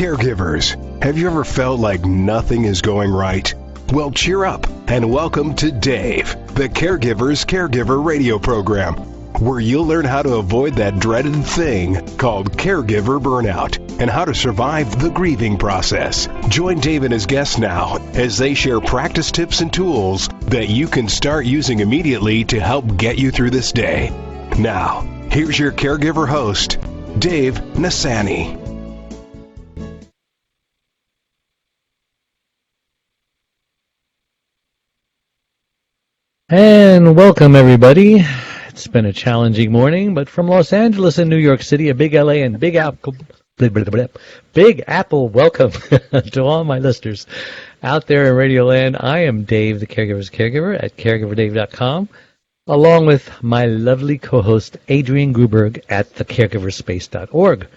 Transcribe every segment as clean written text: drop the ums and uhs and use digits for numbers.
Caregivers, have you ever felt like nothing is going right? Well, cheer up and welcome to Dave, the Caregiver's Caregiver radio program, where you'll learn how to avoid that dreaded thing called caregiver burnout and how to survive the grieving process. Join Dave and his guests now as they share practice tips and tools that you can start using immediately to help get you through this day. Now, here's your caregiver host, Dave Nasani. And welcome, everybody. It's been a challenging morning, but from Los Angeles and New York City, a big LA and Big Apple, welcome to all my listeners out there in Radio Land. I am Dave, the Caregiver's Caregiver at caregiverdave.com, along with my lovely co-host, Adrienne Gruberg at thecaregiverspace.org.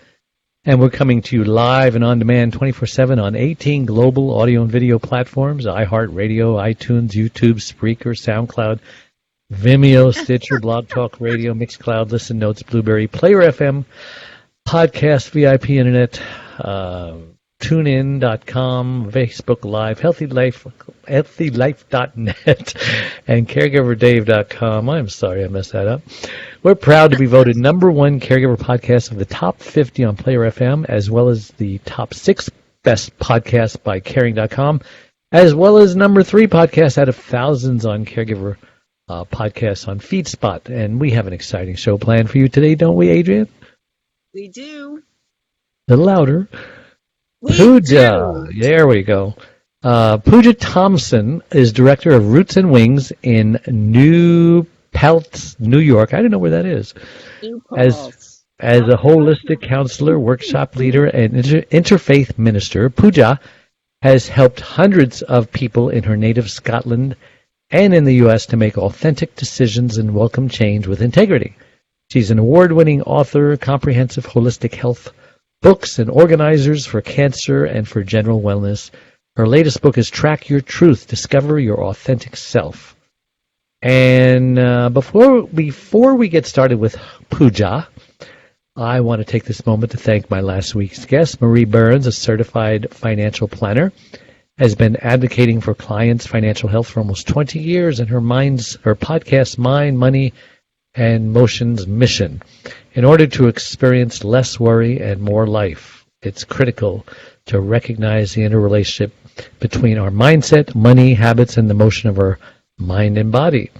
And we're coming to you live and on demand 24/7 on 18 global audio and video platforms: iHeartRadio, iTunes, YouTube, Spreaker, SoundCloud, Vimeo, Stitcher, Blog Talk Radio, Mixcloud, Listen Notes, Blueberry, Player FM, Podcast, VIP Internet, TuneIn.com, Facebook Live, HealthyLife.net, and CaregiverDave.com. I'm sorry I messed that up. We're proud to be voted #1 caregiver podcast of the top 50 on Player FM, as well as the top 6 best podcasts by Caring.com, as well as #3 podcast out of thousands on caregiver podcasts on FeedSpot. And we have an exciting show planned for you today, don't we, Adrienne? We do. A little louder. Puja. There we go. Puja Thomson is director of Roots and Wings in New Paltz, New York. I don't know where that is. As a holistic counselor, workshop leader, and interfaith minister, Puja has helped hundreds of people in her native Scotland and in the U.S. to make authentic decisions and welcome change with integrity. She's an award-winning author, comprehensive holistic health books and organizers for cancer and for general wellness. Her latest book is Track Your Truth, Discover Your Authentic Self. And before we get started with Puja, I want to take this moment to thank my last week's guest, Marie Burns, a certified financial planner, has been advocating for clients' financial health for almost 20 years, and her podcast, Mind, Money, and Motion's mission. In order to experience less worry and more life, it's critical to recognize the interrelationship between our mindset, money, habits, and the motion of our mind and body.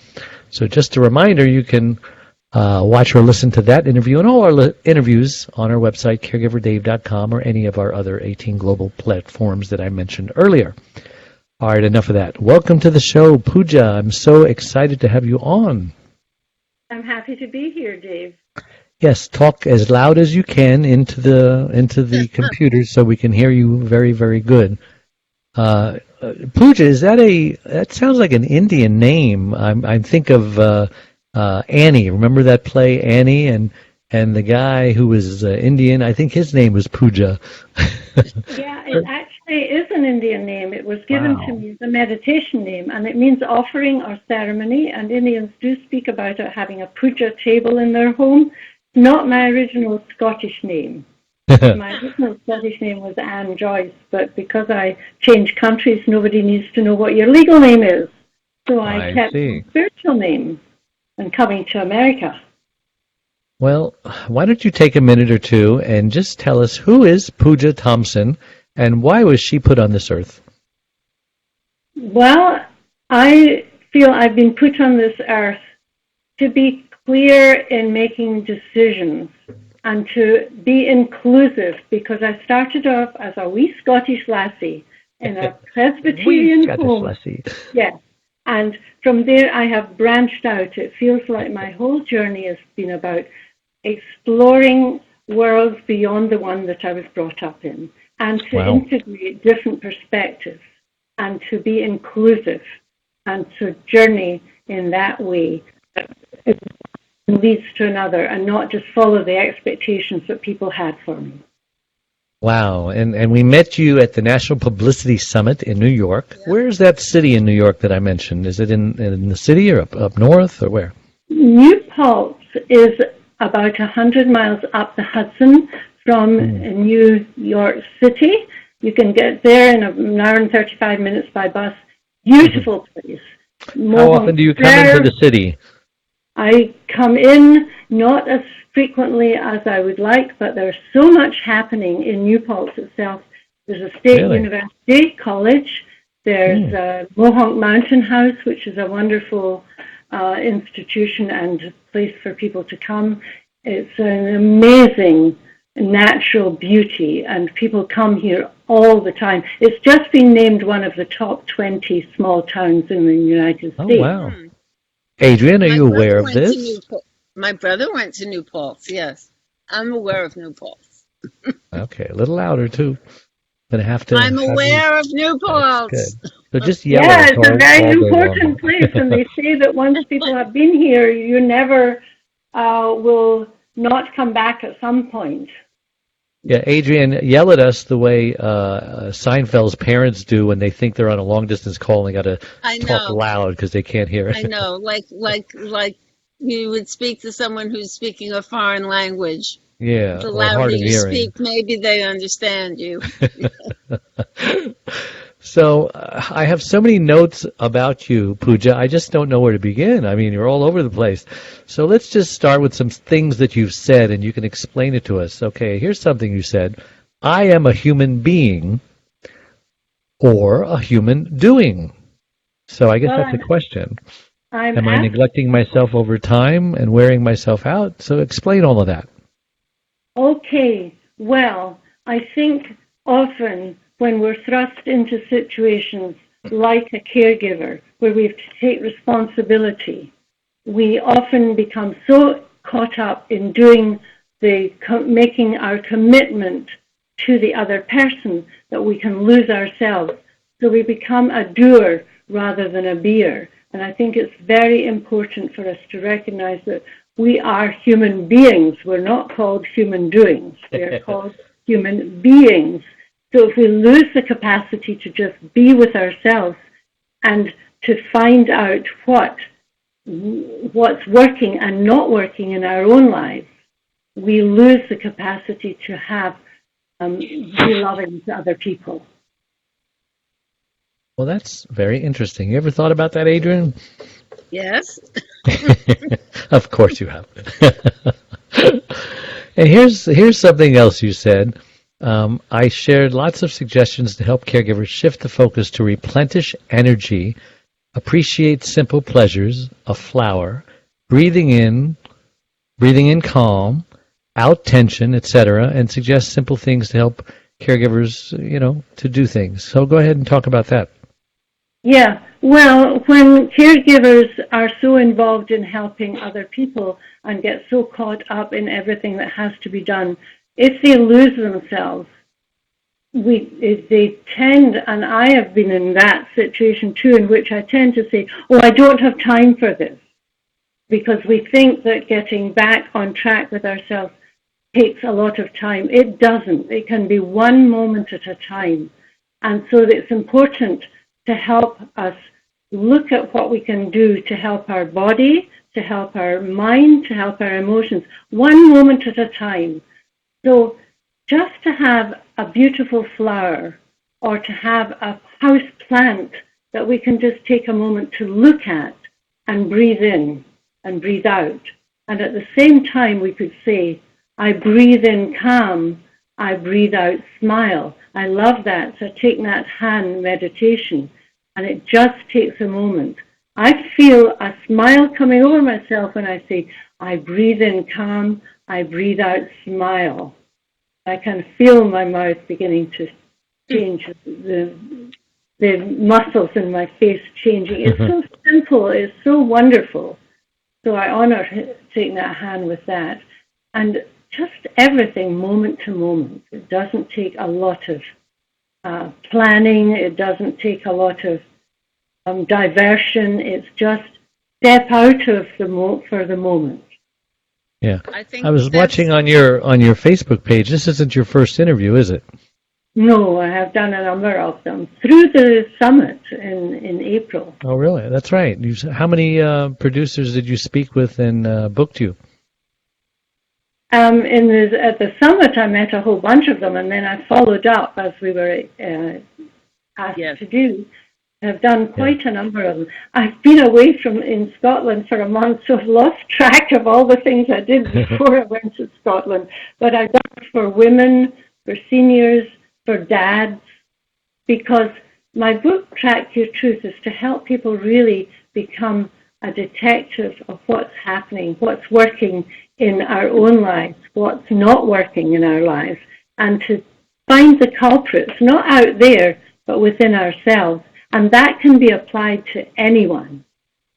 So just a reminder, you can watch or listen to that interview and all our interviews on our website, caregiverdave.com, or any of our other 18 global platforms that I mentioned earlier. All right, enough of that. Welcome to the show, Puja. I'm so excited to have you on. I'm happy to be here, Dave. Yes, talk as loud as you can into the computer so we can hear you very, very good. Puja, that sounds like an Indian name. I think of Annie. Remember that play, Annie, and the guy who was Indian? I think his name was Puja. Yeah, it actually is an Indian name. It was given to me as a meditation name, and it means offering or ceremony, and Indians do speak about it having a puja table in their home. Not my original Scottish name. My original Scottish name was Anne Joyce, but because I changed countries, nobody needs to know what your legal name is. So I kept my spiritual name and coming to America. Well, why don't you take a minute or two and just tell us, who is Puja Thomson and why was she put on this earth? Well, I feel I've been put on this earth to be clear in making decisions and to be inclusive, because I started off as a wee Scottish lassie in a Presbyterian home. Yes. And from there I have branched out. It feels like my whole journey has been about exploring worlds beyond the one that I was brought up in, and to integrate different perspectives, and to be inclusive, and to journey in that way. It leads to another, and not just follow the expectations that people had for me. Wow, and we met you at the National Publicity Summit in New York. Yeah. Where is that city in New York that I mentioned? Is it in the city or up north or where? New Paltz is about 100 miles up the Hudson from New York City. You can get there in an hour and 35 minutes by bus. Beautiful place. How often do you come into the city? I come in not as frequently as I would like, but there's so much happening in New Paltz itself. There's a state university, college. There's Mohonk Mountain House, which is a wonderful institution and place for people to come. It's an amazing natural beauty, and people come here all the time. It's just been named one of the top 20 small towns in the United States. Oh, wow. Adrian, are you aware of this? My brother went to New Paltz, yes. I'm aware of New Paltz. Okay, a little louder, too. I'm aware of New Paltz. So just yell yeah, it's a very important place, and they say that once people have been here, you never will not come back at some point. Yeah, Adrian, yell at us the way Seinfeld's parents do when they think they're on a long-distance call and they got to talk loud because they can't hear it. I know, like you would speak to someone who's speaking a foreign language. Yeah, the louder you speak, maybe they understand you. So I have so many notes about you, Puja. I just don't know where to begin. I mean, you're all over the place. So let's just start with some things that you've said, and you can explain it to us. Okay, here's something you said. I am a human being or a human doing. So I guess that's a question. Am I neglecting myself over time and wearing myself out? So explain all of that. Okay, well, I think often when we're thrust into situations like a caregiver, where we have to take responsibility, we often become so caught up in making our commitment to the other person that we can lose ourselves. So we become a doer rather than a beer. And I think it's very important for us to recognize that we are human beings. We're not called human doings. They're called human beings. So if we lose the capacity to just be with ourselves and to find out what's working and not working in our own lives, we lose the capacity to have be loving to other people. Well, that's very interesting. You ever thought about that, Adrian? Yes. Of course you have. And here's something else you said. I shared lots of suggestions to help caregivers shift the focus to replenish energy, appreciate simple pleasures, a flower, breathing in calm, out tension, etc., and suggest simple things to help caregivers, to do things. So go ahead and talk about that. Yeah, well, when caregivers are so involved in helping other people and get so caught up in everything that has to be done, if they lose themselves, they tend, and I have been in that situation too, in which I tend to say, I don't have time for this, because we think that getting back on track with ourselves takes a lot of time. It doesn't. It can be one moment at a time. And so it's important to help us look at what we can do to help our body, to help our mind, to help our emotions, one moment at a time. So just to have a beautiful flower or to have a house plant that we can just take a moment to look at and breathe in and breathe out. And at the same time, we could say, I breathe in calm, I breathe out smile. I love that. So take that hand meditation, and it just takes a moment. I feel a smile coming over myself when I say, I breathe in calm, I breathe out smile. I can feel my mouth beginning to change, the muscles in my face changing. It's so simple, it's so wonderful. So I honor taking that hand with that. And just everything moment to moment. It doesn't take a lot of planning. It doesn't take a lot of diversion. It's just step out of for the moment. Yeah, I was watching on your Facebook page. This isn't your first interview, is it? No, I have done a number of them through the summit in April. Oh, really? That's right. How many producers did you speak with and booked you? At the summit, I met a whole bunch of them, and then I followed up as we were asked to do. I've done quite a number of them. I've been away in Scotland for a month, so I've lost track of all the things I did before I went to Scotland. But I've done it for women, for seniors, for dads, because my book, Track Your Truth, is to help people really become a detective of what's happening, what's working in our own lives, what's not working in our lives, and to find the culprits, not out there, but within ourselves. And that can be applied to anyone,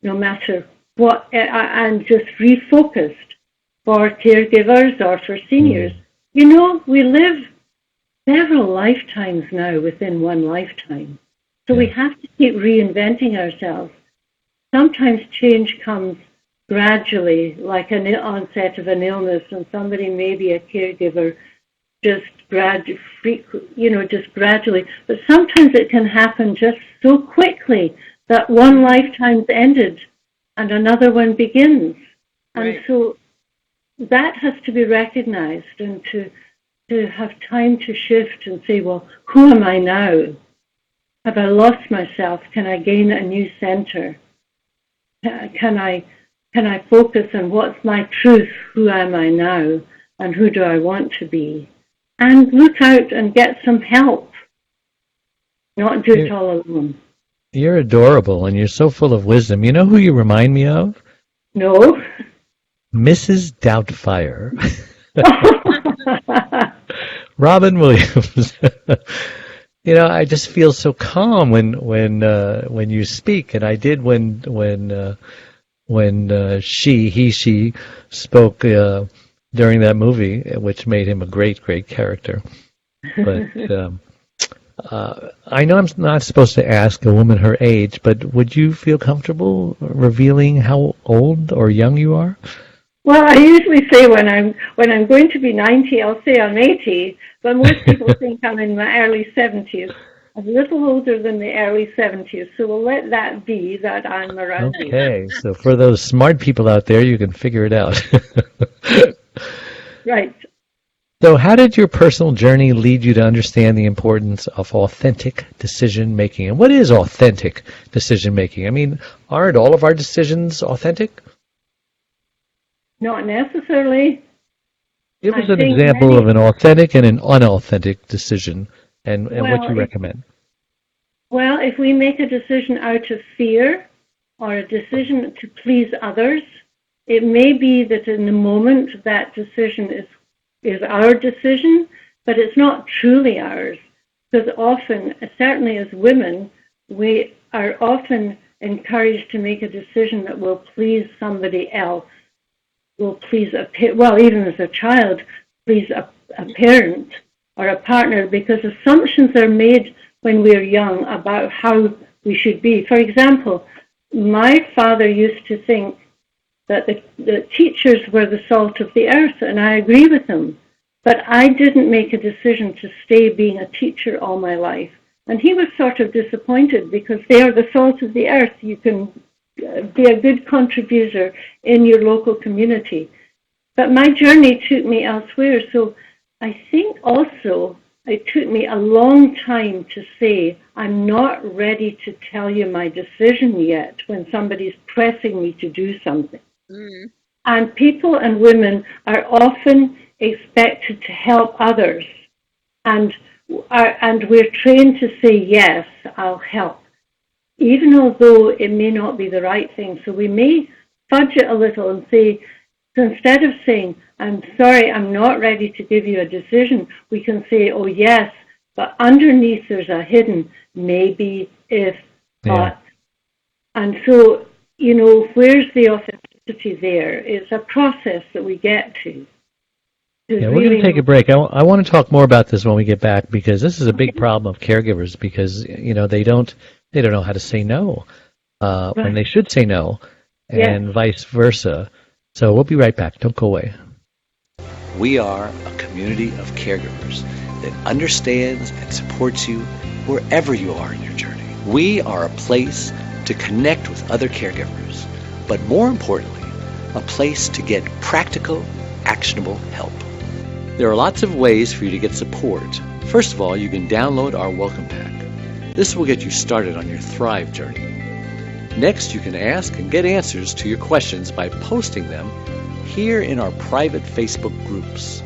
no matter what, and just refocused for caregivers or for seniors. You know, we live several lifetimes now within one lifetime. So we have to keep reinventing ourselves. Sometimes change comes gradually, like an onset of an illness, and somebody may be a caregiver just gradually. But sometimes it can happen just so quickly that one lifetime's ended and another one begins. Right. And so that has to be recognized, and to have time to shift and say, well, who am I now? Have I lost myself? Can I gain a new center? Can I focus on what's my truth? Who am I now? And who do I want to be? And look out and get some help. Not do it all alone. You're adorable, and you're so full of wisdom. You know who you remind me of? No. Mrs. Doubtfire. Robin Williams. You know, I just feel so calm when you speak, and I did when she spoke during that movie, which made him a great character. But I know I'm not supposed to ask a woman her age, but would you feel comfortable revealing how old or young you are? Well, I usually say when I'm going to be 90, I'll say I'm 80, but most people think I'm in my early 70s. I'm a little older than the early 70s, so we'll let that be that I'm around. Okay, so for those smart people out there, you can figure it out. Right. So how did your personal journey lead you to understand the importance of authentic decision-making? And what is authentic decision-making? I mean, aren't all of our decisions authentic? Not necessarily. Give us an example of an authentic and an unauthentic decision, and what you recommend. Well, if we make a decision out of fear or a decision to please others, it may be that in the moment that decision is our decision, but it's not truly ours. Because often, certainly as women, we are often encouraged to make a decision that will please somebody else, will please even as a child, please a parent or a partner, because assumptions are made when we're young about how we should be. For example, my father used to think that the teachers were the salt of the earth, and I agree with him. But I didn't make a decision to stay being a teacher all my life. And he was sort of disappointed because they are the salt of the earth. You can be a good contributor in your local community. But my journey took me elsewhere. So I think also it took me a long time to say, I'm not ready to tell you my decision yet when somebody's pressing me to do something. Mm. And people and women are often expected to help others. And we're trained to say, yes, I'll help, even although it may not be the right thing. So we may fudge it a little and say, so instead of saying, I'm sorry, I'm not ready to give you a decision, we can say, oh, yes, but underneath there's a hidden maybe, if, but. And so, you know, where's the authenticity there? It's a process that we get to. Yeah, we're going to take a break. I want to talk more about this when we get back, because this is a big problem of caregivers, because, you know, they don't know how to say no when they should say no, and vice versa. So we'll be right back. Don't go away. We are a community of caregivers that understands and supports you wherever you are in your journey. We are a place to connect with other caregivers, but more importantly, a place to get practical actionable help. There are lots of ways for you to get support. First of all, you can download our welcome pack. This will get you started on your Thrive journey. Next, you can ask and get answers to your questions by posting them here in our private Facebook groups.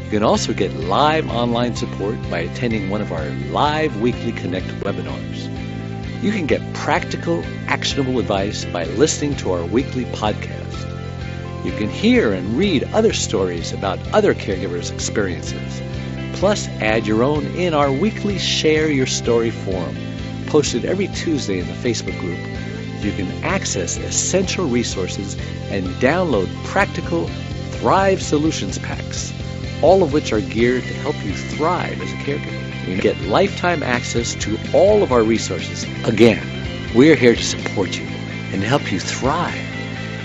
You can also get live online support by attending one of our live weekly Connect webinars. You can get practical, actionable advice by listening to our weekly podcast. You can hear and read other stories about other caregivers' experiences. Plus, add your own in our weekly Share Your Story forum, posted every Tuesday in the Facebook group. You can access essential resources and download practical Thrive Solutions packs, all of which are geared to help you thrive as a caregiver. You get lifetime access to all of our resources. Again, we're here to support you and help you thrive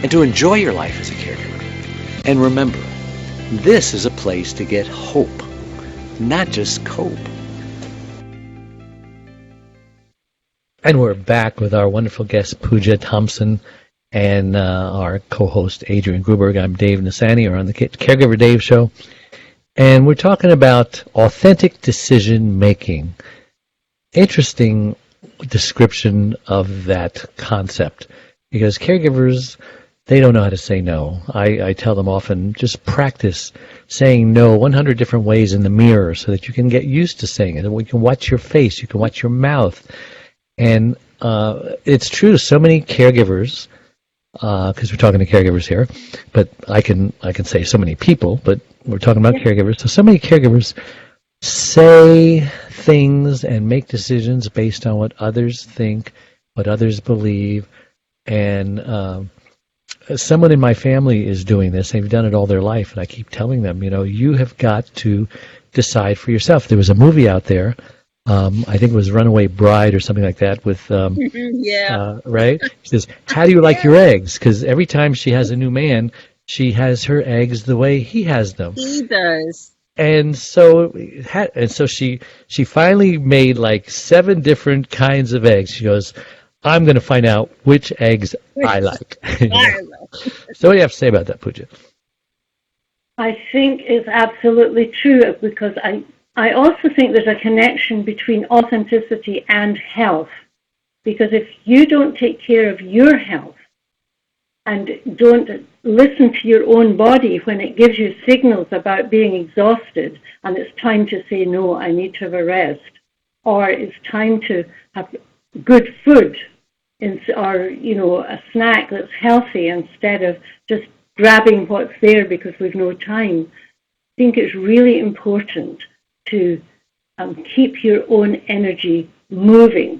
and to enjoy your life as a caregiver. And remember, this is a place to get hope, not just cope. And we're back with our wonderful guest, Puja Thomson, and our co-host, Adrian Gruberg. I'm Dave Nasani, or on the Caregiver Dave Show. And we're talking about authentic decision-making. Interesting description of that concept, because caregivers, they don't know how to say no. I tell them often, just practice saying no 100 different ways in the mirror so that you can get used to saying it. And we can watch your face, you can watch your mouth. And it's true, so many caregivers, because we're talking to caregivers here, but I can say so many people, but we're talking about caregivers. So many caregivers say things and make decisions based on what others think, what others believe. And someone in my family is doing this. They've done it all their life, and I keep telling them, you have got to decide for yourself. There was a movie out there, I think it was Runaway Bride or something like that with, right? She says, how do you like your eggs? Because every time she has a new man, she has her eggs the way he has them. He does. And so she finally made like 7 different kinds of eggs. She goes, I'm going to find out which eggs I like. So what do you have to say about that, Puja? I think it's absolutely true, because I also think there's a connection between authenticity and health. Because if you don't take care of your health and don't listen to your own body when it gives you signals about being exhausted and it's time to say, no, I need to have a rest, or it's time to have good food, or a snack that's healthy instead of just grabbing what's there because we've no time, I think it's really important to keep your own energy moving.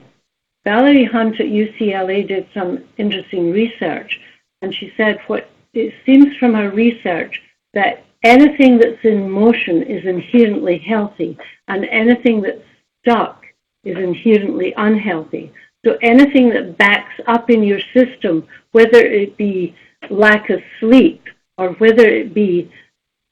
Valerie Hunt at UCLA did some interesting research, and she said what it seems from her research that anything that's in motion is inherently healthy, and anything that's stuck is inherently unhealthy. So anything that backs up in your system, whether it be lack of sleep, or whether it be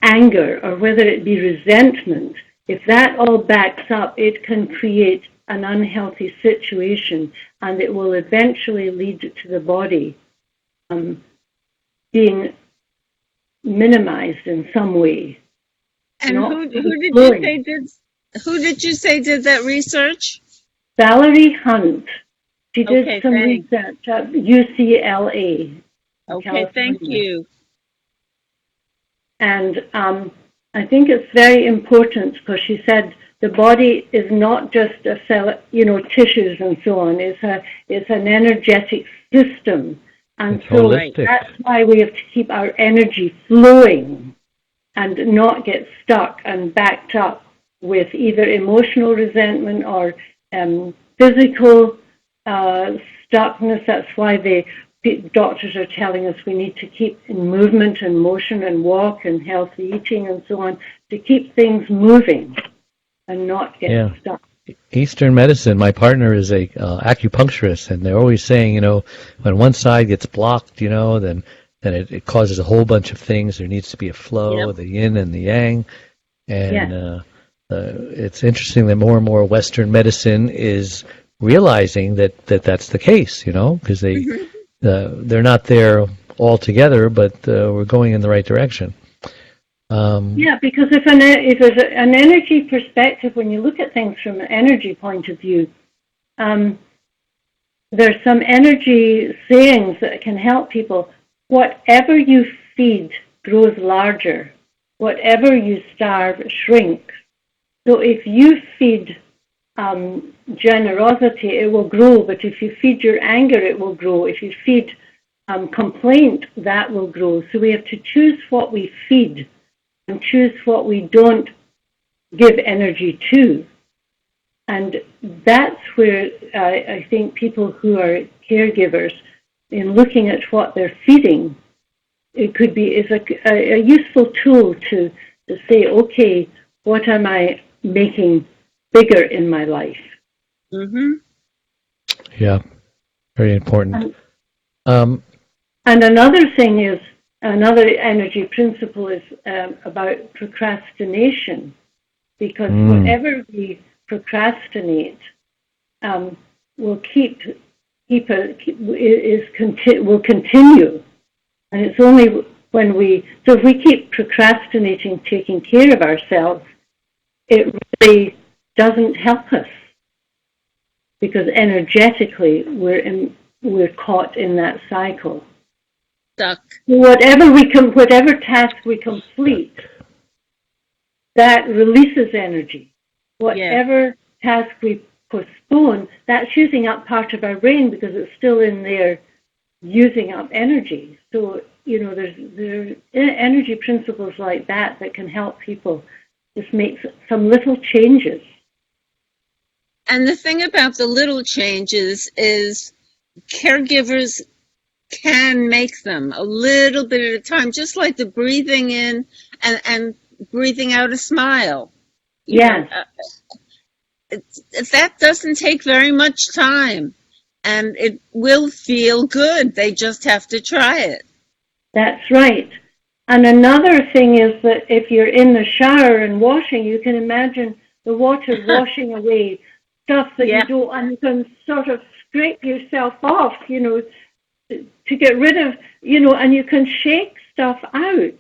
anger, or whether it be resentment, if that all backs up, it can create an unhealthy situation, and it will eventually lead to the body being minimized in some way. And who did you say did that research? Valerie Hunt. She did some research at UCLA. Okay, California. thank you. And I think it's very important, because she said the body is not just a cell, tissues and so on. It's an energetic system, and it's so holistic. That's why we have to keep our energy flowing and not get stuck and backed up with either emotional resentment or physical stuckness. That's why doctors are telling us we need to keep in movement and motion and walk and healthy eating and so on, to keep things moving and not get stuck. Eastern medicine, my partner is a acupuncturist, and they're always saying, when one side gets blocked, then it causes a whole bunch of things. There needs to be a flow, the yin and the yang. And it's interesting that more and more Western medicine is realizing that that's the case, because they're not there all together, but we're going in the right direction. Because if there's an energy perspective, when you look at things from an energy point of view, there's some energy sayings that can help people. Whatever you feed grows larger. Whatever you starve shrinks. So if you feed generosity, it will grow. But if you feed your anger, it will grow. If you feed complaint, that will grow. So we have to choose what we feed and choose what we don't give energy to. And that's where I think people who are caregivers, in looking at what they're feeding, it could be is a useful tool to say, okay, what am I making bigger in my life? Mm-hmm. Yeah, very important. And another thing is, another energy principle is about procrastination, because whatever we procrastinate will continue. And it's only so if we keep procrastinating taking care of ourselves, it really doesn't help us, because energetically we're caught in that cycle. Stuck. Whatever task we complete, that releases energy. Whatever task we postpone, that's using up part of our brain because it's still in there using up energy. So, there's energy principles like that can help people just make some little changes. And the thing about the little changes is caregivers can make them a little bit at a time, just like the breathing in and breathing out a smile. That doesn't take very much time, and it will feel good. They just have to try it. That's right. And another thing is that if you're in the shower and washing, you can imagine the water washing away stuff that you don't, and you can sort of scrape yourself off, to get rid of, and you can shake stuff out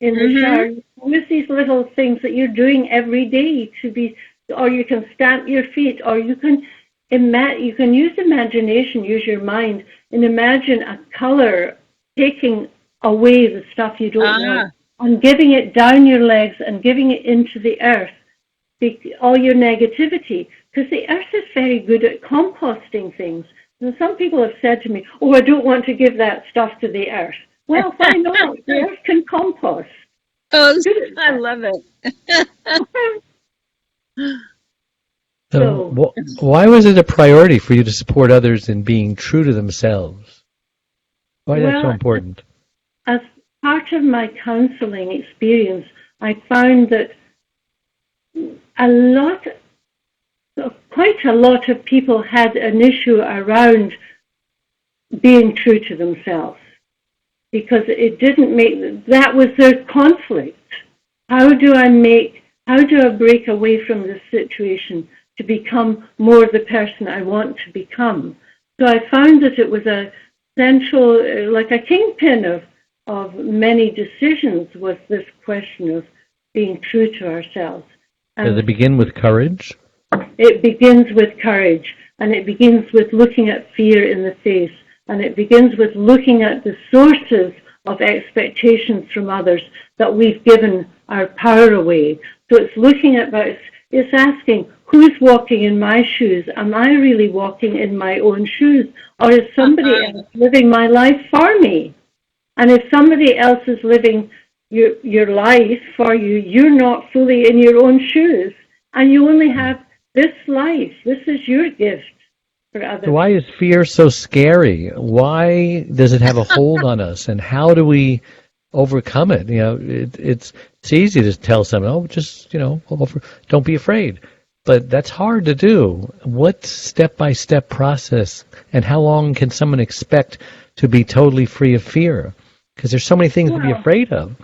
in the shower with these little things that you're doing every day or you can stamp your feet, or you can use imagination, use your mind, and imagine a color taking away the stuff you don't want, and giving it down your legs and giving it into the earth, all your negativity, because the earth is very good at composting things. And some people have said to me, oh, I don't want to give that stuff to the earth. Well, why not? The earth can compost. Oh, I love it. So, why was it a priority for you to support others in being true to themselves? Why is that so important? As part of my counseling experience, I found that quite a lot of people had an issue around being true to themselves, because that was their conflict. How do I break away from this situation to become more the person I want to become? So I found that it was a central, like a kingpin of many decisions, was this question of being true to ourselves. Does it begin with courage? It begins with courage, and it begins with looking at fear in the face, and it begins with looking at the sources of expectations from others that we've given our power away. So it's looking at it's asking, who's walking in my shoes? Am I really walking in my own shoes? Or is somebody else living my life for me? And if somebody else is living your life for you, you're not fully in your own shoes, and you only have this life. This is your gift for others. So why is fear so scary? Why does it have a hold on us? And how do we overcome it? It's easy to tell someone, don't be afraid. But that's hard to do. What step-by-step process, and how long can someone expect to be totally free of fear? Because there's so many things to be afraid of.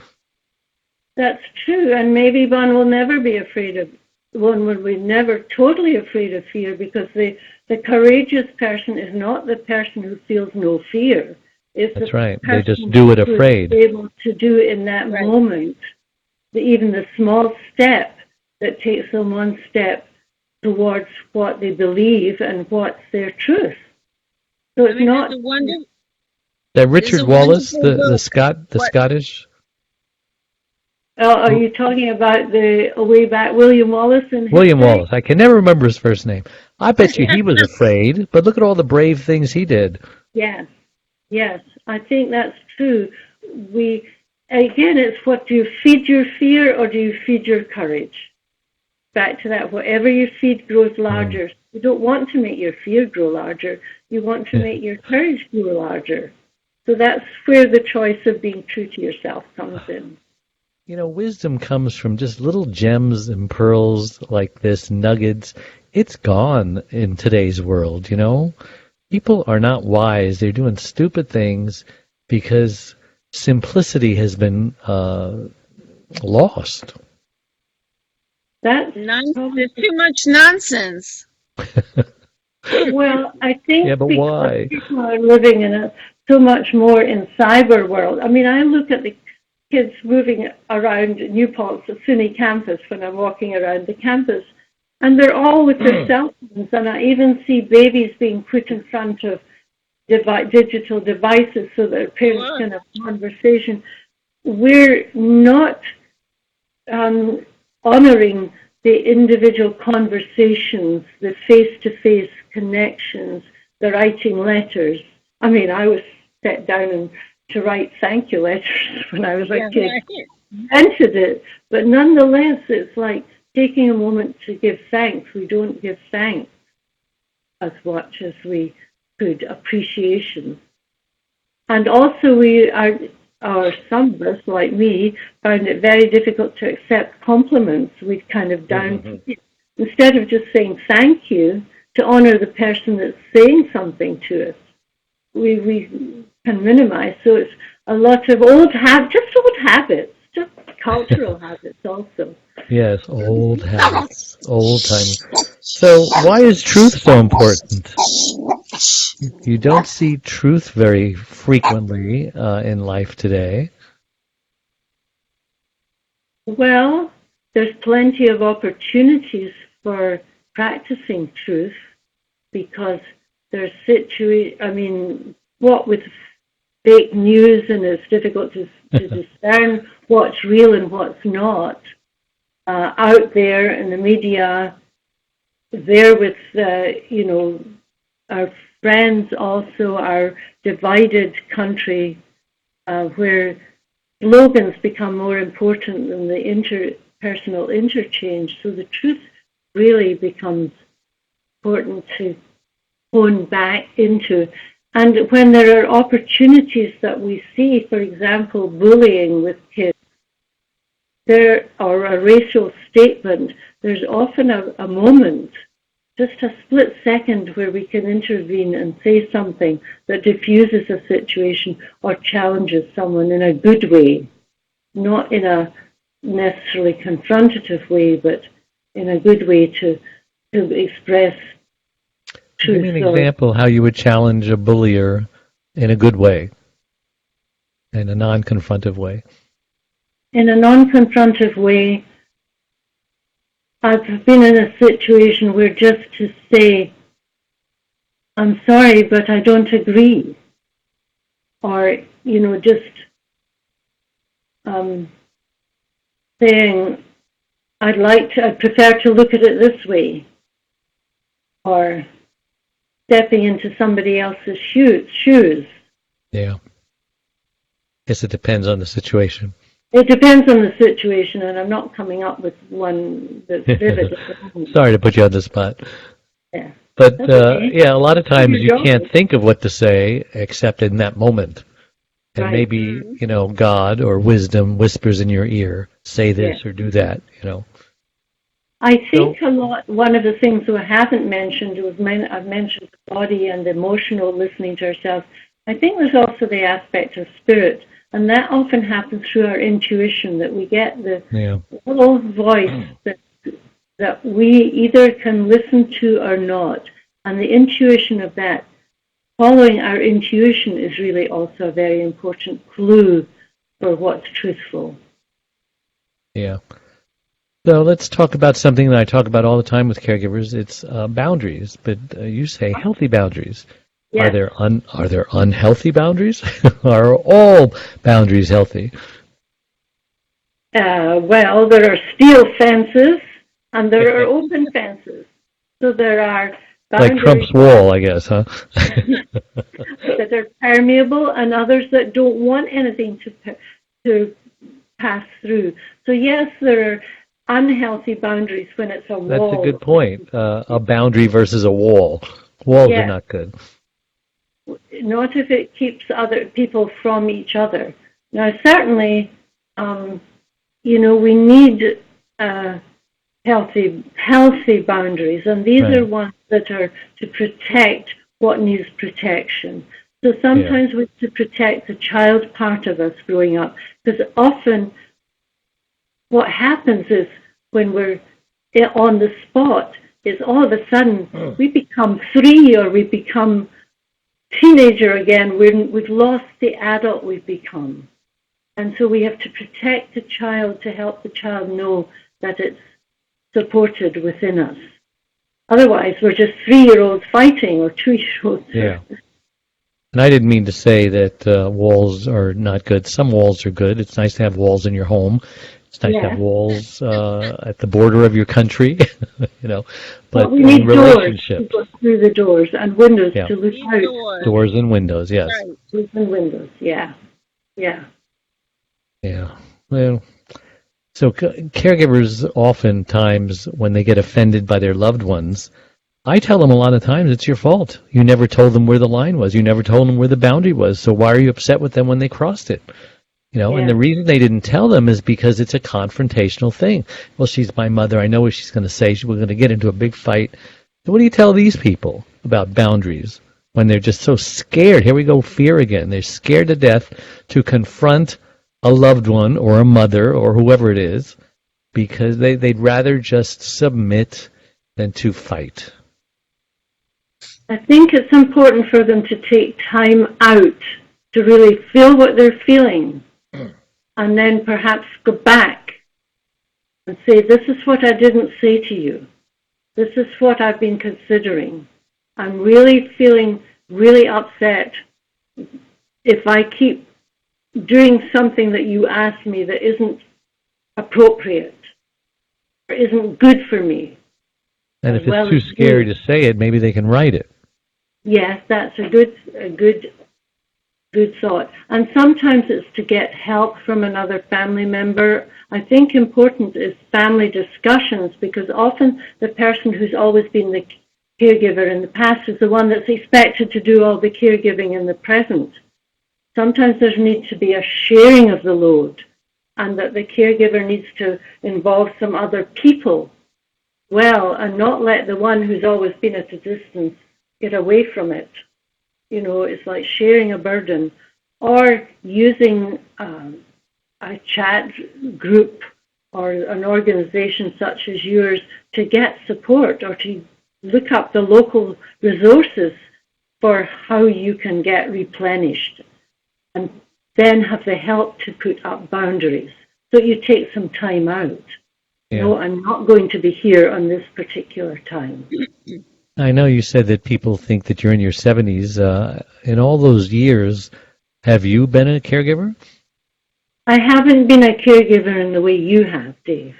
That's true, and maybe one will never be afraid of. One will be never totally afraid of fear, because the courageous person is not the person who feels no fear. It's That's right. They just do it afraid. Able to do it in that moment. even the small step that takes them one step towards what they believe and what's their truth. So it's not that Richard Wallace, the Scottish. Are you talking about the way back William Wallace and William Wallace? I can never remember his first name. I bet you he was afraid, but look at all the brave things he did. Yes, I think that's true. Again, it's what do you feed your fear or do you feed your courage? Back to that, whatever you feed grows larger. You don't want to make your fear grow larger. You want to make your courage grow larger. So that's where the choice of being true to yourself comes in. You know, wisdom comes from just little gems and pearls like this, nuggets. It's gone in today's world, you know? People are not wise. They're doing stupid things because simplicity has been lost. There's too much nonsense. Well, I think but why? People are living in so much more in cyber world. I mean, I look at the kids moving around New Paltz, the SUNY campus, when I'm walking around the campus, and they're all with their cell phones, and I even see babies being put in front of digital devices so that their parents can have a conversation. We're not honoring the individual conversations, the face-to-face connections, the writing letters. I mean, I was set down to write thank you letters when I was a kid. Invented it, but nonetheless, it's like taking a moment to give thanks. We don't give thanks as much as we could. Appreciation, and also some of us, like me, found it very difficult to accept compliments. We'd kind of instead of just saying thank you, to honor the person that's saying something to us. We can minimize. So it's a lot of old habits, just cultural habits also. Yes, old habits, old time. So why is truth so important? You don't see truth very frequently in life today. Well, there's plenty of opportunities for practicing truth because there's what with fake news, and it's difficult to discern what's real and what's not out there in the media. There with our friends, also our divided country, where slogans become more important than the interpersonal interchange. So the truth really becomes important to hone back into. And when there are opportunities that we see, for example, bullying with kids, or a racial statement, there's often a moment, just a split second, where we can intervene and say something that diffuses a situation or challenges someone in a good way, not in a necessarily confrontative way, but in a good way to express truth. Give me an example how you would challenge a bullier in a good way, in a non-confrontive way. In a non-confrontive way, I've been in a situation where just to say, I'm sorry, but I don't agree. Or, just saying, I'd prefer to look at it this way. Or stepping into somebody else's shoes. Yeah. Guess it depends on the situation. It depends on the situation, and I'm not coming up with one that's vivid. Sorry to put you on the spot. Yeah. But, a lot of times you can't think of what to say except in that moment. And maybe, God or wisdom whispers in your ear, say this or do that, I think one of the things I haven't mentioned I've mentioned the body and emotional listening to ourselves. I think there's also the aspect of spirit, and that often happens through our intuition, that we get the little voice that we either can listen to or not. And the intuition of that, following our intuition, is really also a very important clue for what's truthful. Yeah. So let's talk about something that I talk about all the time with caregivers. It's boundaries, but you say healthy boundaries. Yes. Are there unhealthy boundaries? Are all boundaries healthy? Well, there are steel fences and there are open fences. So there are Like boundaries Trump's wall, I guess, huh? that are permeable and others that don't want anything to pass through. So yes, there are unhealthy boundaries when it's a wall. That's a good point. A boundary versus a wall. Walls are not good. Not if it keeps other people from each other. Now, certainly, we need healthy boundaries, and these are ones that are to protect what needs protection. So sometimes we have to protect the child part of us growing up, because often what happens is when we're on the spot is all of a sudden we become 3 or we become teenager again. We've lost the adult we've become. And so we have to protect the child to help the child know that it's supported within us. Otherwise, we're just 3-year-olds fighting or 2-year-olds. Yeah. And I didn't mean to say that walls are not good. Some walls are good. It's nice to have walls in your home. It's nice to have walls at the border of your country, But we need relationships. doors to go through the doors and windows to look out. Doors and windows, yes. Right. Doors and windows, yeah. Yeah. Well, so caregivers oftentimes, when they get offended by their loved ones, I tell them a lot of times it's your fault. You never told them where the line was. You never told them where the boundary was. So why are you upset with them when they crossed it? And the reason they didn't tell them is because it's a confrontational thing. Well, she's my mother. I know what she's going to say. We're going to get into a big fight. So what do you tell these people about boundaries when they're just so scared? Here we go, fear again. They're scared to death to confront a loved one or a mother or whoever it is because they'd rather just submit than to fight. I think it's important for them to take time out to really feel what they're feeling and then perhaps go back and say, this is what I didn't say to you. This is what I've been considering. I'm really feeling really upset if I keep doing something that you asked me that isn't appropriate or isn't good for me. And if it's too scary to say it, maybe they can write it. Yes, that's a good thought. And sometimes it's to get help from another family member. I think important is family discussions, because often the person who's always been the caregiver in the past is the one that's expected to do all the caregiving in the present. Sometimes there needs to be a sharing of the load, and that the caregiver needs to involve some other people and not let the one who's always been at a distance get away from it. It's like sharing a burden, or using a chat group or an organization such as yours to get support, or to look up the local resources for how you can get replenished, and then have the help to put up boundaries. So you take some time out. Yeah. No, I'm not going to be here on this particular time. I know you said that people think that you're in your 70s. In all those years, have you been a caregiver? I haven't been a caregiver in the way you have, Dave.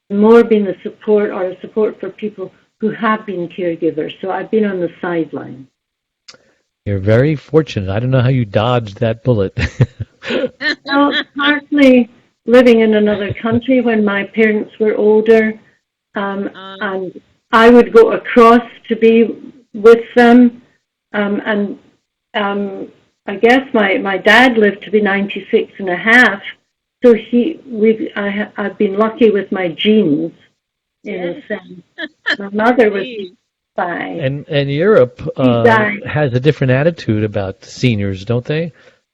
More been a support for people who have been caregivers. So I've been on the sideline. You're very fortunate. I don't know how you dodged that bullet. Well, partly living in another country when my parents were older, and I would go across to be with them, and I guess my dad lived to be 96 and a half, so I've been lucky with my genes, in a sense. My mother was 5. And Europe has a different attitude about seniors, don't they?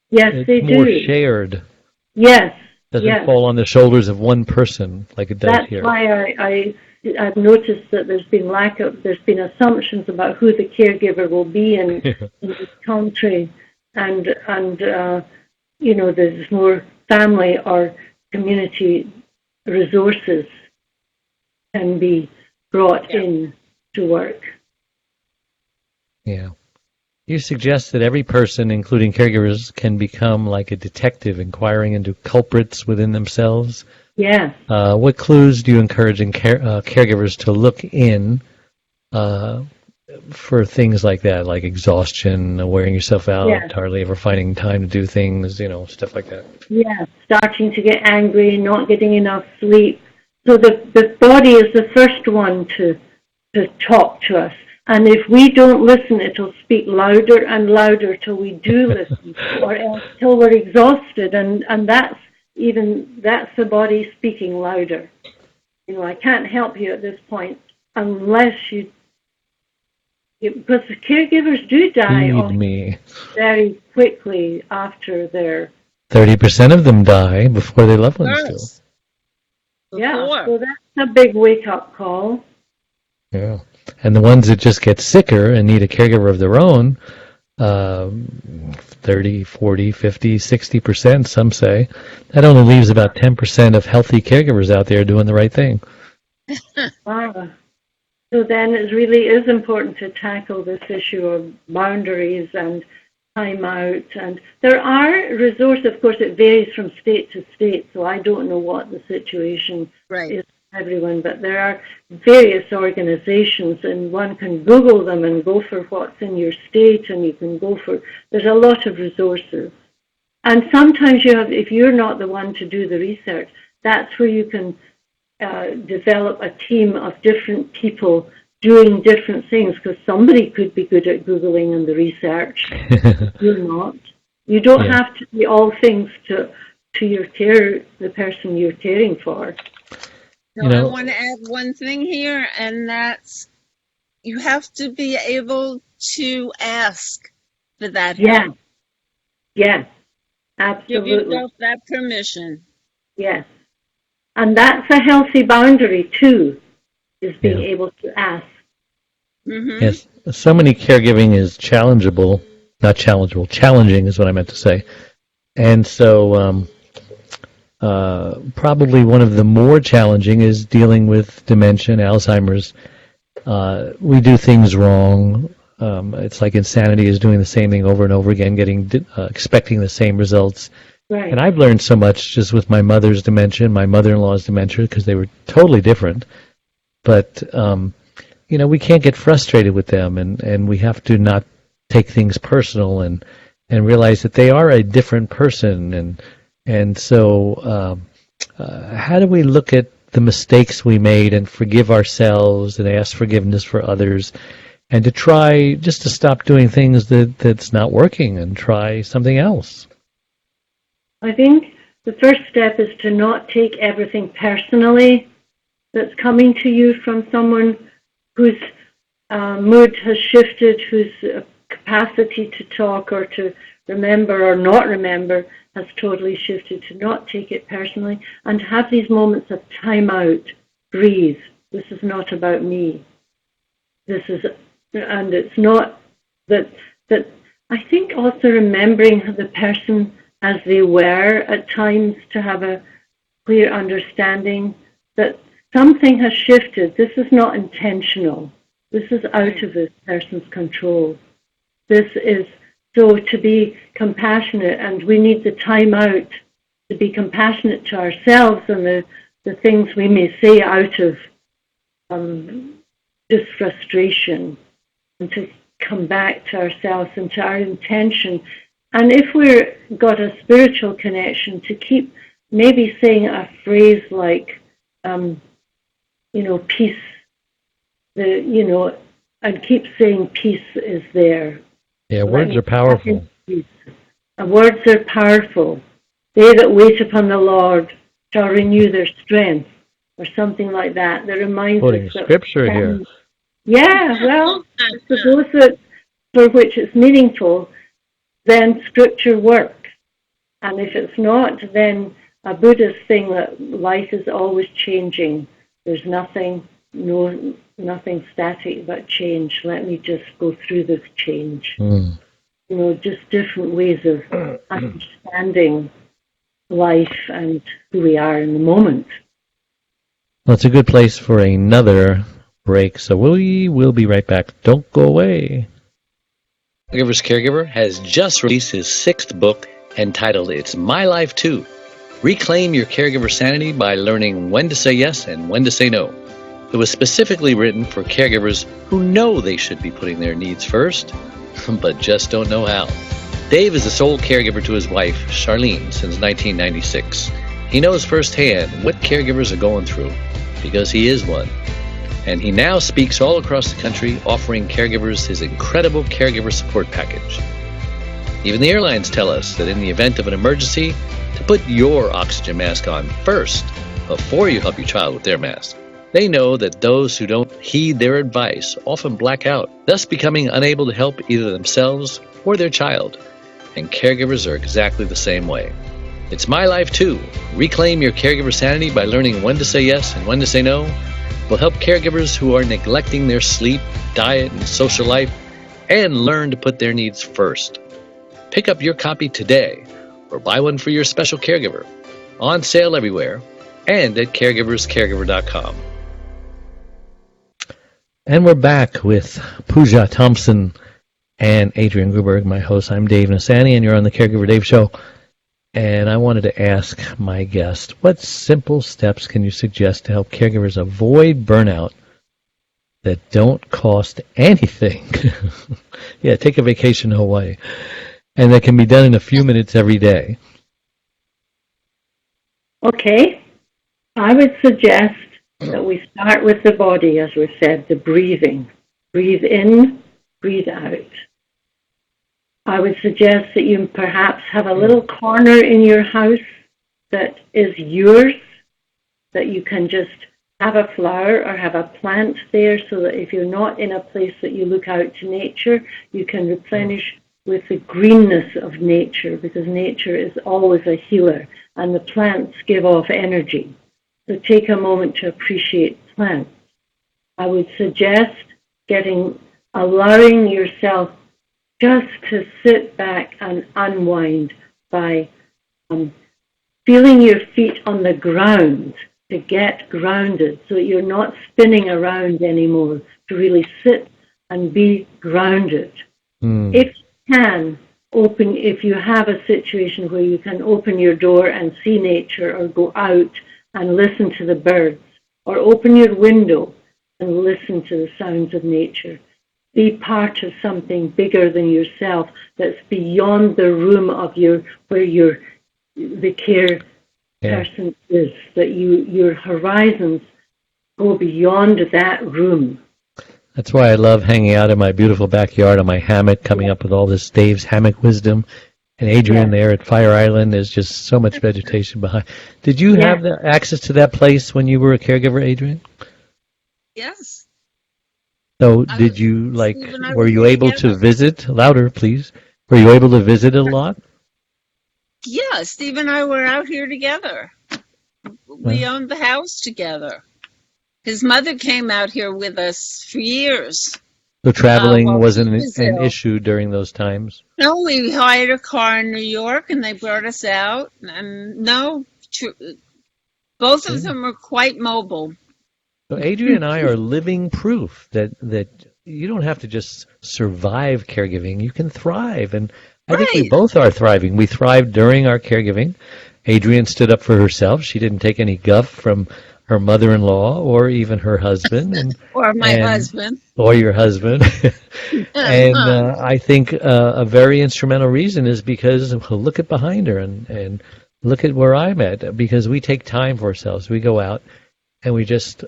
Yes, they do. It's more shared. Yes. Doesn't fall on the shoulders of one person like it does here. That's why I've noticed that there's been assumptions about who the caregiver will be in this country, and there's more family or community resources can be brought in to work. Yeah. You suggest that every person, including caregivers, can become like a detective inquiring into culprits within themselves. Yeah. What clues do you encourage caregivers to look in for things like that, like exhaustion, wearing yourself out, hardly ever finding time to do things, stuff like that? Yeah, starting to get angry, not getting enough sleep. So the body is the first one to talk to us. And if we don't listen, it'll speak louder and louder till we do listen, or else till we're exhausted. And that's the body speaking louder. I can't help you at this point unless because the caregivers do die very quickly after their... 30% of them die before their loved ones do. Yeah, so that's a big wake-up call. Yeah. And the ones that just get sicker and need a caregiver of their own, 30, 40, 50, 60%, some say, that only leaves about 10% of healthy caregivers out there doing the right thing. Wow. So then it really is important to tackle this issue of boundaries and time out. And there are resources, of course, it varies from state to state, so I don't know what the situation is for everyone, but there are various organizations, and one can Google them and go for what's in your state, and you can go for... There's a lot of resources. And sometimes if you're not the one to do the research, that's where you can develop a team of different people doing different things, because somebody could be good at Googling and the research. You're not. You don't have to be all things to your the person you're caring for. I want to add one thing here, and that's you have to be able to ask for that help. Yeah, absolutely. Give yourself that permission. Yes. And that's a healthy boundary, too, is being able to ask. Mm-hmm. Yes, so many caregiving is challenging is what I meant to say. And so probably one of the more challenging is dealing with dementia, Alzheimer's. We do things wrong. It's like insanity is doing the same thing over and over again, expecting the same results. Right. And I've learned so much just with my mother's dementia and my mother-in-law's dementia, because they were totally different. But, we can't get frustrated with them, and we have to not take things personal and realize that they are a different person. And so how do we look at the mistakes we made and forgive ourselves and ask forgiveness for others, and to try just to stop doing things that's not working and try something else? I think the first step is to not take everything personally that's coming to you from someone whose mood has shifted, whose capacity to talk or to remember or not remember has totally shifted, to not take it personally and to have these moments of time out, breathe. This is not about me. And it's not that I think also remembering the person as they were at times, to have a clear understanding that something has shifted. This is not intentional. This is out of this person's control. This is so to be compassionate, and we need the time out to be compassionate to ourselves and the things we may say out of just frustration, and to come back to ourselves and to our intention. And if we've got a spiritual connection, to keep maybe saying a phrase like, peace, and keep saying peace is there. Yeah, words are powerful. Words are powerful. They that wait upon the Lord shall renew their strength, or something like that. That reminds us that scripture here. Yeah, well, for those for which it's meaningful, then scripture works. And if it's not, then a Buddhist thing that life is always changing. There's nothing static but change. Let me just go through this change. Just different ways of understanding life and who we are in the moment. Well, it's a good place for another break, so we will be right back. Don't go away. Caregiver's Caregiver has just released his 6th book entitled It's My Life Too. Reclaim your caregiver sanity by learning when to say yes and when to say no. It was specifically written for caregivers who know they should be putting their needs first, but just don't know how. Dave is the sole caregiver to his wife, Charlene, since 1996. He knows firsthand what caregivers are going through, because he is one. And he now speaks all across the country, offering caregivers his incredible caregiver support package. Even the airlines tell us that in the event of an emergency, to put your oxygen mask on first before you help your child with their mask. They know that those who don't heed their advice often black out, thus becoming unable to help either themselves or their child. And caregivers are exactly the same way. It's My Life Too. Reclaim your caregiver sanity by learning when to say yes and when to say no. Will help caregivers who are neglecting their sleep, diet, and social life, and learn to put their needs first. Pick up your copy today, or buy one for your special caregiver. On sale everywhere, and at caregiverscaregiver.com. And we're back with Puja Thomson and Adrienne Gruberg, my host. I'm Dave Nassani, and you're on the Caregiver Dave Show. And I wanted to ask my guest, what simple steps can you suggest to help caregivers avoid burnout that don't cost anything? Yeah, take a vacation to Hawaii. And that can be done in a few minutes every day. Okay. I would suggest that we start with the body, as we said, the breathing. Breathe in, breathe out. I would suggest that you perhaps have a little corner in your house that is yours, that you can just have a flower or have a plant there, so that if you're not in a place that you look out to nature, you can replenish with the greenness of nature, because nature is always a healer and the plants give off energy. So take a moment to appreciate plants. I would suggest allowing yourself just to sit back and unwind by feeling your feet on the ground, to get grounded so that you're not spinning around anymore, to really sit and be grounded. If you have a situation where you can open your door and see nature, or go out and listen to the birds, or open your window and listen to the sounds of nature. Be part of something bigger than yourself, that's beyond the room of where the care person is, that your horizons go beyond that room. That's why I love hanging out in my beautiful backyard on my hammock, coming up with all this Dave's hammock wisdom. And Adrienne there at Fire Island, there's just so much vegetation behind. Did you have access to that place when you were a caregiver, Adrienne? Yes. So did you, were you able to visit? Louder, please. Were you able to visit a lot? Yeah, Steve and I were out here together. We owned the house together. His mother came out here with us for years. So traveling wasn't an issue during those times? No, we hired a car in New York, and they brought us out. And both of them are quite mobile. So Adrienne and I are living proof that you don't have to just survive caregiving. You can thrive. And I think we both are thriving. We thrived during our caregiving. Adrienne stood up for herself. She didn't take any guff from her mother-in-law or even her husband. Or my husband. Or your husband. And I think a very instrumental reason is because, look at behind her and look at where I'm at, because we take time for ourselves. We go out and we just,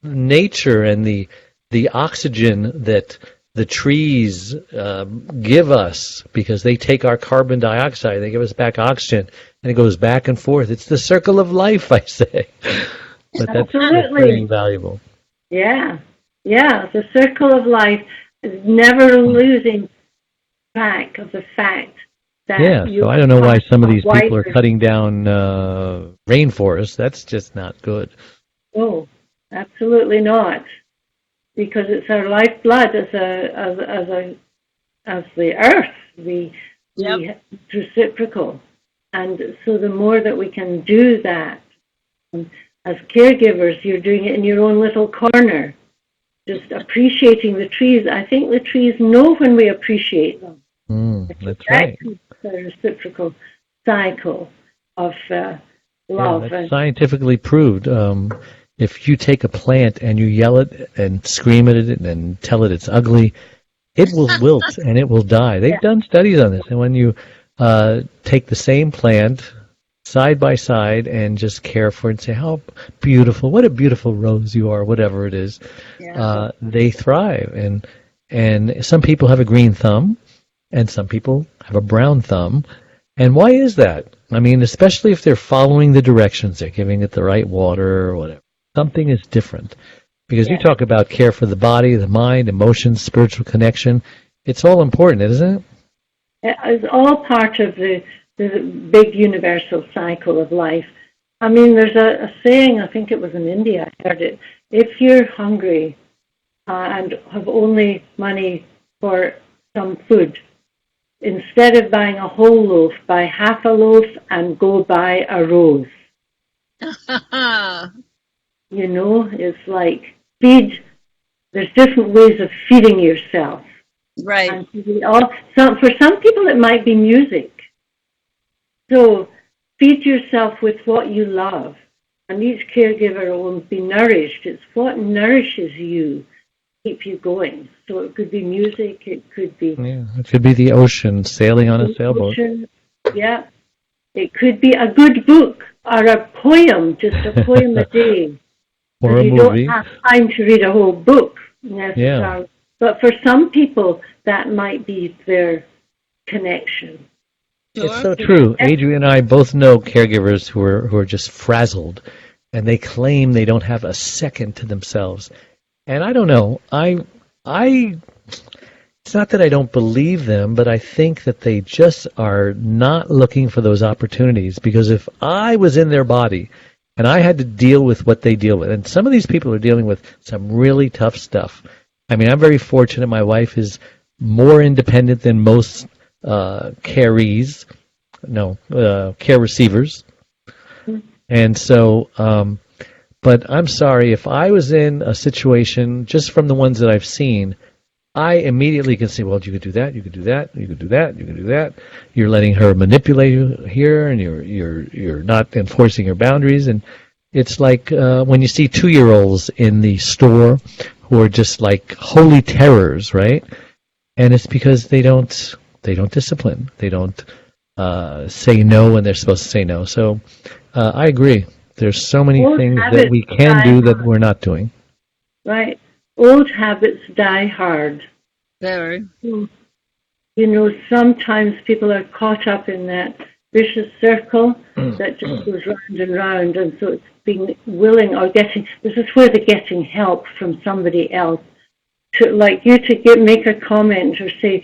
nature and the oxygen that the trees give us, because they take our carbon dioxide, they give us back oxygen, and it goes back and forth. It's the circle of life, I say. But that's very valuable. Yeah, the circle of life is never losing track of the fact that so I don't know why some of these people are cutting down rainforests. That's just not good. Oh, absolutely not. Because it's our lifeblood as the earth. It's reciprocal. And so the more that we can do that, as caregivers, you're doing it in your own little corner, just appreciating the trees. I think the trees know when we appreciate them. That's right. The reciprocal cycle of love. Yeah, that's scientifically proved. If you take a plant and you yell it and scream at it and tell it it's ugly, it will wilt and it will die. They've done studies on this. And when you take the same plant side by side and just care for it and say, how beautiful, what a beautiful rose you are, whatever it is, they thrive. And some people have a green thumb and some people have a brown thumb. And why is that? I mean, especially if they're following the directions, they're giving it the right water or whatever. Something is different. Because you talk about care for the body, the mind, emotions, spiritual connection. It's all important, isn't it? It's all part of the big universal cycle of life. I mean, there's a saying, I think it was in India, I heard it. If you're hungry and have only money for some food, instead of buying a whole loaf, buy half a loaf and go buy a rose. You know, it's like there's different ways of feeding yourself. Right. And for some people it might be music. So feed yourself with what you love. And each caregiver will be nourished. It's what nourishes you, keep you going. So it could be music, it could be... Yeah, it could be the ocean, sailing on a sailboat. Yeah. It could be a good book or a poem, just a poem a day. Or a you movie. Don't have time to read a whole book necessarily. Yeah. But for some people, that might be their connection. Sure. It's so true. Adrian and I both know caregivers who are just frazzled, and they claim they don't have a second to themselves. And I don't know. It's not that I don't believe them, but I think that they just are not looking for those opportunities. Because if I was in their body and I had to deal with what they deal with, and some of these people are dealing with some really tough stuff. I mean, I'm very fortunate. My wife is more independent than most care receivers. And so, but I'm sorry, if I was in a situation, just from the ones that I've seen, I immediately can say, well, you could do that, you could do that, you could do that, you could do that. You're letting her manipulate you here, and you're not enforcing your boundaries. And it's like when you see 2-year-olds in the store who are just like holy terrors, right? And it's because they don't discipline. They don't say no when they're supposed to say no. So I agree. There's so many things that we can do that we're not doing. Right. Old habits die hard. Very. You know, sometimes people are caught up in that vicious circle that just goes round and round, and so it's being willing or getting, this is where the getting help from somebody else, to like you to make a comment or say,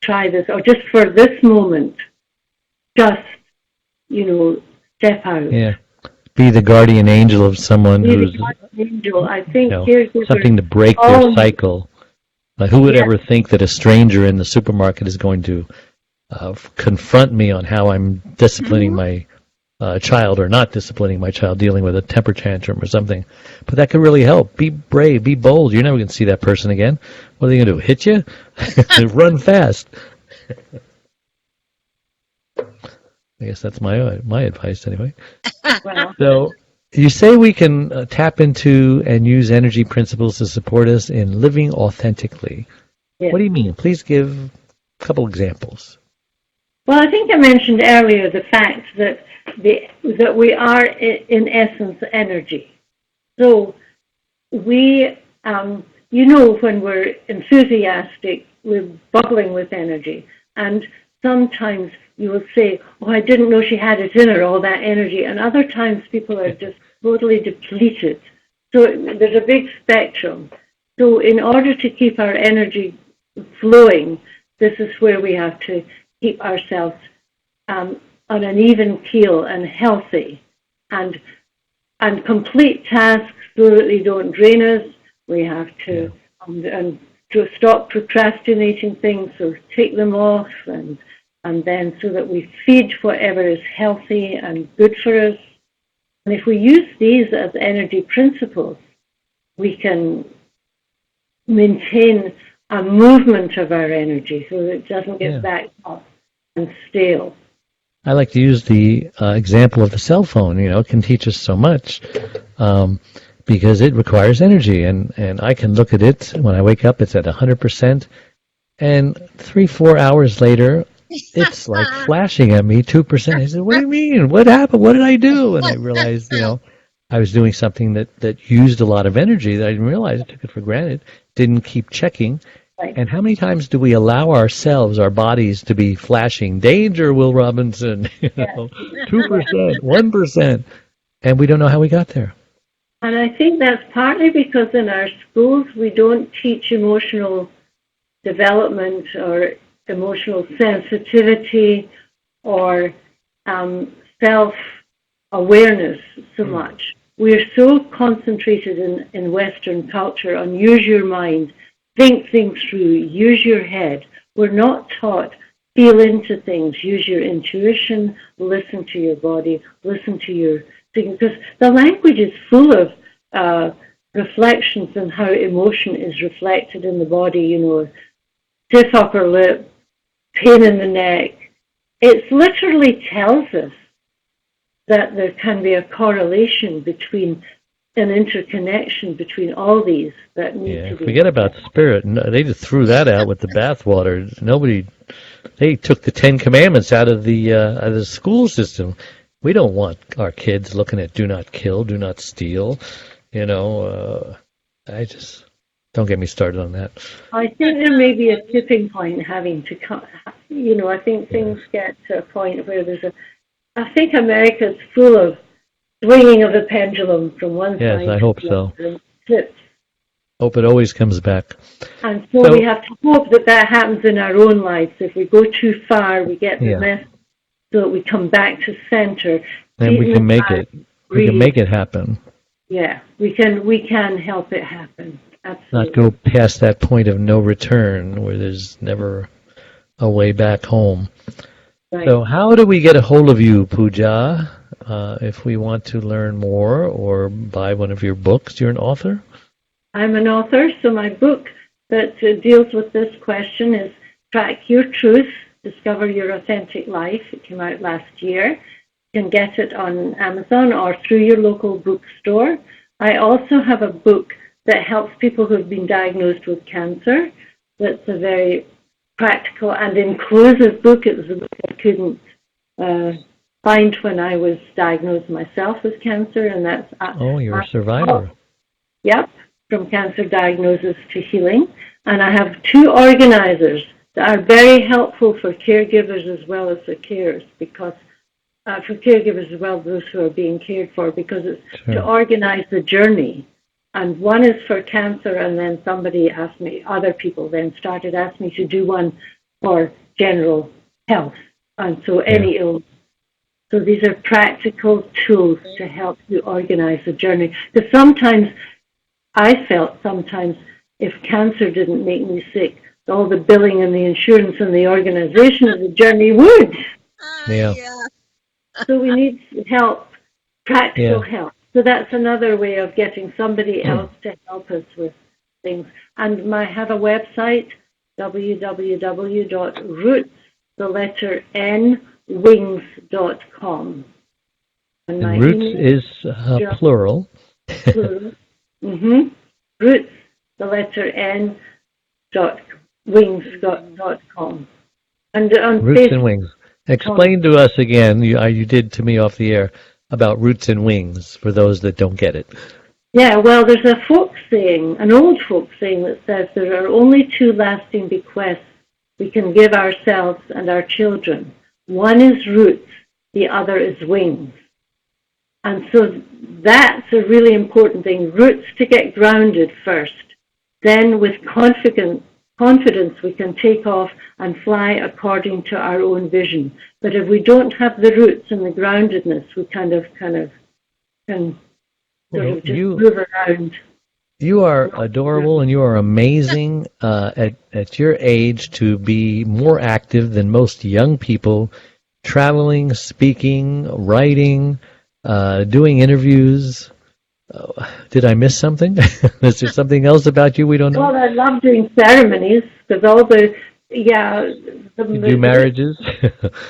try this, or just for this moment, just, step out. Yeah. Be the guardian angel of someone who's I think something to break their cycle. Like, who would ever think that a stranger in the supermarket is going to confront me on how I'm disciplining my child or not disciplining my child, dealing with a temper tantrum or something? But that could really help. Be brave, be bold. You're never going to see that person again. What are they going to do? Hit you? Run fast. I guess that's my advice anyway. Well, so you say we can tap into and use energy principles to support us in living authentically. Yes. What do you mean? Please give a couple examples. Well, I think I mentioned earlier the fact that we are in essence energy. So we, when we're enthusiastic, we're bubbling with energy, and sometimes you will say, oh, I didn't know she had it in her, all that energy. And other times people are just totally depleted. So there's a big spectrum. So in order to keep our energy flowing, this is where we have to keep ourselves on an even keel and healthy, and complete tasks so that they don't drain us. We have to to stop procrastinating things, so take them off, and then so that we feed whatever is healthy and good for us. And if we use these as energy principles, we can maintain a movement of our energy so that it doesn't get backed up and stale. I like to use the example of the cell phone. It can teach us so much because it requires energy. And I can look at it when I wake up, it's at 100%. And 3-4 hours later, it's like flashing at me 2%. I said, what do you mean? What happened? What did I do? And I realized, I was doing something that used a lot of energy that I didn't realize. I took it for granted, didn't keep checking. Right. And how many times do we allow ourselves, our bodies, to be flashing, danger, Will Robinson, 2%, 1%, and we don't know how we got there. And I think that's partly because in our schools we don't teach emotional development or emotional sensitivity or self-awareness so much. We're so concentrated in Western culture on use your mind, think things through, use your head. We're not taught feel into things, use your intuition, listen to your body, listen to your things. Because the language is full of reflections on how emotion is reflected in the body, stiff upper lip, pain in the neck. It literally tells us that there can be a correlation between an interconnection between all these that need to be. Forget about spirit. No, they just threw that out with the bathwater. They took the 10 Commandments out of the school system. We don't want our kids looking at do not kill, do not steal. I just don't get me started on that. I think there may be a tipping point having to come. I think things get to a point where I think America's full of swinging of the pendulum from one side. Yes, I hope so. Tips. Hope it always comes back. And so we have to hope that happens in our own lives. If we go too far, we get the mess so that we come back to center. And we can make it. We can make it happen. Yeah, we can help it happen. Absolutely. Not go past that point of no return where there's never a way back home. Right. So how do we get a hold of you, Puja, if we want to learn more or buy one of your books? You're an author? I'm an author, so my book that deals with this question is Track Your Truth, Discover Your Authentic Life. It came out last year. You can get it on Amazon or through your local bookstore. I also have a book that helps people who have been diagnosed with cancer. That's a very practical and inclusive book. It was a book I couldn't find when I was diagnosed myself with cancer, and that's you're a survivor. Yep, from cancer diagnosis to healing. And I have 2 organizers that are very helpful for caregivers as well as for carers, because for caregivers as well, those who are being cared for, because it's to organize the journey. And one is for cancer, and then other people then started asking me to do one for general health, and so any illness. So these are practical tools to help you organize the journey. Because I felt sometimes if cancer didn't make me sick, all the billing and the insurance and the organization of the journey would. Yeah. So we need help, practical help. So that's another way of getting somebody else to help us with things. And I have a website, www.roots.wings.com. And my Roots is plural. Plural. Roots, .wings.com. And on Roots Facebook, and Wings. Explain to us again, you did to me off the air, about Roots and Wings, for those that don't get it. Yeah, well, there's an old folk saying that says there are only 2 lasting bequests we can give ourselves and our children. One is roots, the other is wings. And so that's a really important thing. Roots to get grounded first. Then with confidence we can take off and fly according to our own vision. But if we don't have the roots and the groundedness, we kind of can just move around. You are adorable and you are amazing at your age to be more active than most young people, traveling, speaking, writing, doing interviews. Did I miss something? Is there something else about you we don't know? Well, I love doing ceremonies because all the You do marriages,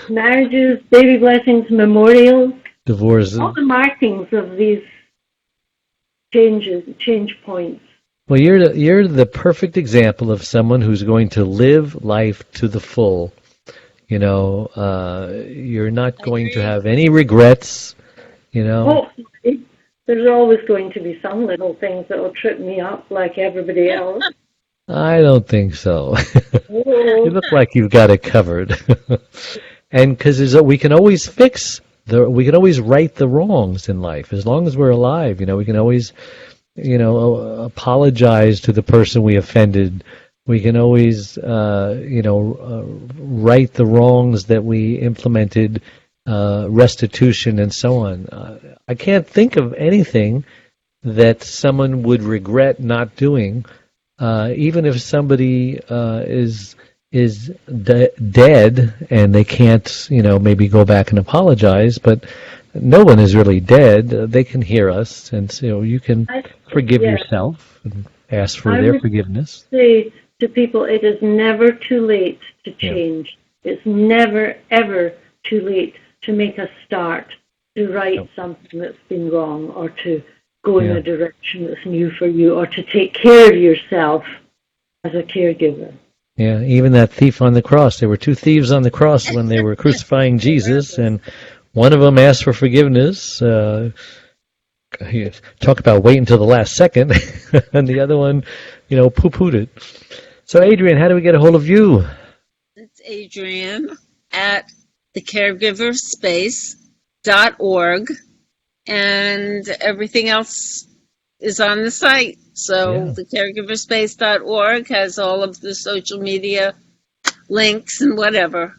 marriages, baby blessings, memorials, divorces. all the markings of these change points. Well, you're the perfect example of someone who's going to live life to the full. You know, you're not going to have any regrets. You know. Hopefully, there's always going to be some little things that will trip me up, like everybody else. I don't think so. You look like you've got it covered. And because we can always we can always right the wrongs in life as long as we're alive. You know, we can always, apologize to the person we offended. We can always, right the wrongs that we implemented, restitution and so on. I can't think of anything that someone would regret not doing. Even if somebody is dead and they can't, maybe go back and apologize, but no one is really dead. They can hear us, and so you can forgive yourself and ask for their forgiveness. I would say to people, it is never too late to change. Yeah. It's never, ever too late to make a start, to right something that's been wrong, or to go in a direction that's new for you, or to take care of yourself as a caregiver. Yeah, even that thief on the cross. There were two thieves on the cross when they were crucifying Jesus, and one of them asked for forgiveness. Talk about wait until the last second, and the other one, poo-pooed it. So, Adrienne, how do we get a hold of you? It's Adrienne at thecaregiverspace.org. And everything else is on the site. So thecaregiverspace.org has all of the social media links and whatever.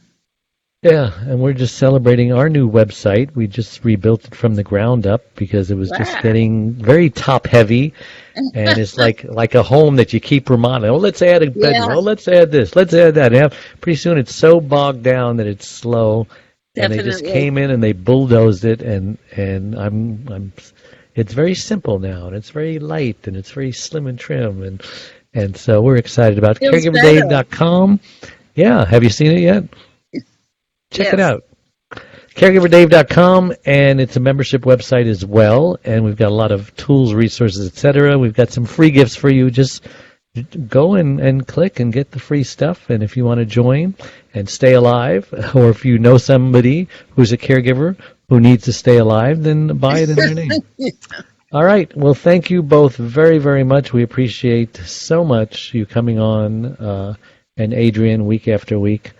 Yeah, and we're just celebrating our new website. We just rebuilt it from the ground up because it was just getting very top-heavy, and it's like a home that you keep remodeling. Oh, let's add a bedroom. Oh, let's add this. Let's add that. And pretty soon it's so bogged down that it's slow. And they just came in and they bulldozed it, and it's very simple now, and it's very light, and it's very slim and trim, and so we're excited about it. CaregiverDave.com. Yeah, have you seen it yet? Check it out. CaregiverDave.com, and it's a membership website as well, and we've got a lot of tools, resources, etc. We've got some free gifts for you. Just go and click and get the free stuff, and if you want to join and stay alive, or if you know somebody who's a caregiver who needs to stay alive, then buy it in their name. All right. Well, thank you both very, very much. We appreciate so much you coming on, and Adrienne, week after week.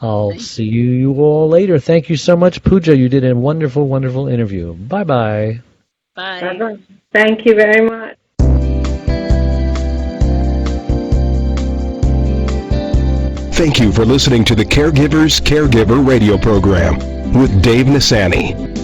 I'll see you all later. Thank you so much, Puja. You did a wonderful, wonderful interview. Bye-bye. Bye. Bye-bye. Thank you very much. Thank you for listening to the Caregivers Caregiver radio program with Dave Nassani.